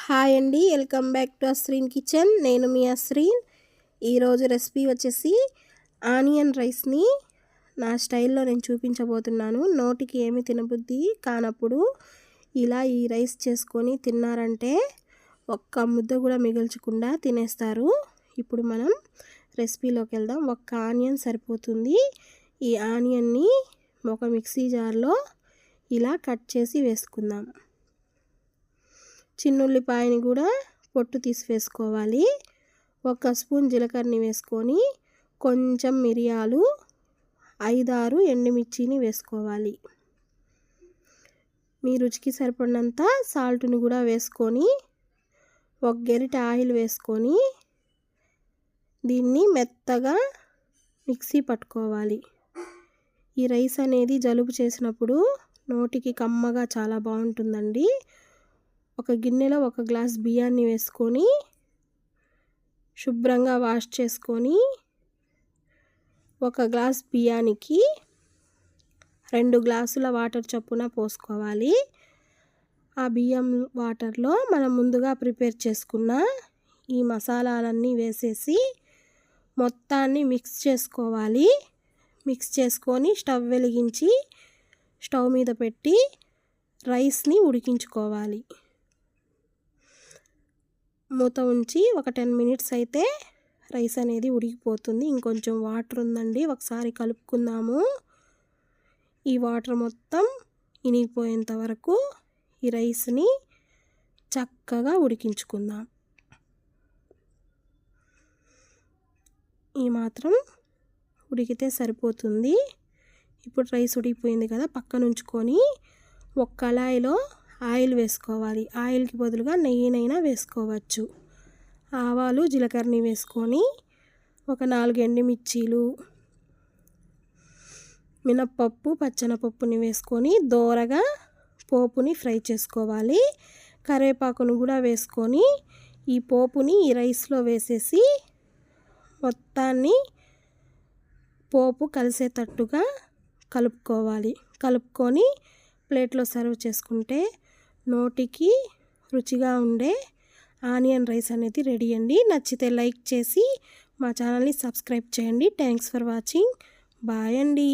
Hi అండి, welcome back to Asreen kitchen. నేను మీ అస్రీన్. ఈరోజు రెసిపీ వచ్చేసి ఆనియన్ రైస్ని నా స్టైల్లో నేను చూపించబోతున్నాను. నోటికి ఏమి తినబుద్ధి కానప్పుడు ఇలా ఈ రైస్ చేసుకొని తిన్నారంటే ఒక్క ముద్ద కూడా మిగల్చకుండా తినేస్తారు. ఇప్పుడు మనం రెసిపీలోకి వెళ్దాం. ఒక్క ఆనియన్ సరిపోతుంది. ఈ ఆనియన్ని ఒక మిక్సీ జార్లో ఇలా కట్ చేసి వేసుకుందాం. చిన్నుల్లిపాయని కూడా పొట్టు తీసి వేసుకోవాలి. 1 స్పూన్ జీలకర్రని వేసుకొని కొంచెం మిరియాలు, 5-6 ఎండుమిర్చిని వేసుకోవాలి. మీ రుచికి సరిపడినంత సాల్ట్ని కూడా వేసుకొని 1 గరిటె ఆయిల్ వేసుకొని దీన్ని మెత్తగా మిక్సీ పట్టుకోవాలి. ఈ రైస్ అనేది జలుబు చేసినప్పుడు నోటికి కమ్మగా చాలా బాగుంటుందండి. ఒక గిన్నెలో 1 గ్లాస్ బియ్యాన్ని వేసుకొని శుభ్రంగా వాష్ చేసుకొని 1 గ్లాస్ బియ్యానికి 2 గ్లాసుల వాటర్ చొప్పున పోసుకోవాలి. ఆ బియ్యం వాటర్లో మనం ముందుగా ప్రిపేర్ చేసుకున్న ఈ మసాలాలన్నీ వేసేసి మొత్తాన్ని మిక్స్ చేసుకోవాలి. మిక్స్ చేసుకొని స్టవ్ వెలిగించి స్టవ్ మీద పెట్టి రైస్ని ఉడికించుకోవాలి. మూత ఉంచి ఒక 10 మినిట్స్ అయితే రైస్ అనేది ఉడికిపోతుంది. ఇంకొంచెం వాటర్ ఉందండి, ఒకసారి కలుపుకుందాము. ఈ వాటర్ మొత్తం ఇనిగిపోయేంత వరకు ఈ రైస్ని చక్కగా ఉడికించుకుందాం. ఈ మాత్రం ఉడికితే సరిపోతుంది. ఇప్పుడు రైస్ ఉడికిపోయింది కదా, పక్కన ఉంచుకొని ఒక కళాయిలో ఆయిల్ వేసుకోవాలి. ఆయిల్కి బదులుగా నెయ్యినైనా వేసుకోవచ్చు. ఆవాలు, జీలకర్రని వేసుకొని ఒక 4 ఎండుమిర్చీలు, మినప్పప్పు, పచ్చెనపప్పుని వేసుకొని దోరగా పోపుని ఫ్రై చేసుకోవాలి. కరివేపాకును కూడా వేసుకొని ఈ పోపుని ఈ రైస్లో వేసేసి మొత్తాన్ని పోపు కలిసేటట్టుగా కలుపుకోవాలి. కలుపుకొని ప్లేట్లో సర్వ్ చేసుకుంటే నోటికి రుచిగా ఉండే ఆనియన్ రైస్ అనేది రెడీ అండి. నచ్చితే లైక్ చేసి మా ఛానల్ని సబ్స్క్రైబ్ చేయండి. Thanks for watching. బాయ్ అండి.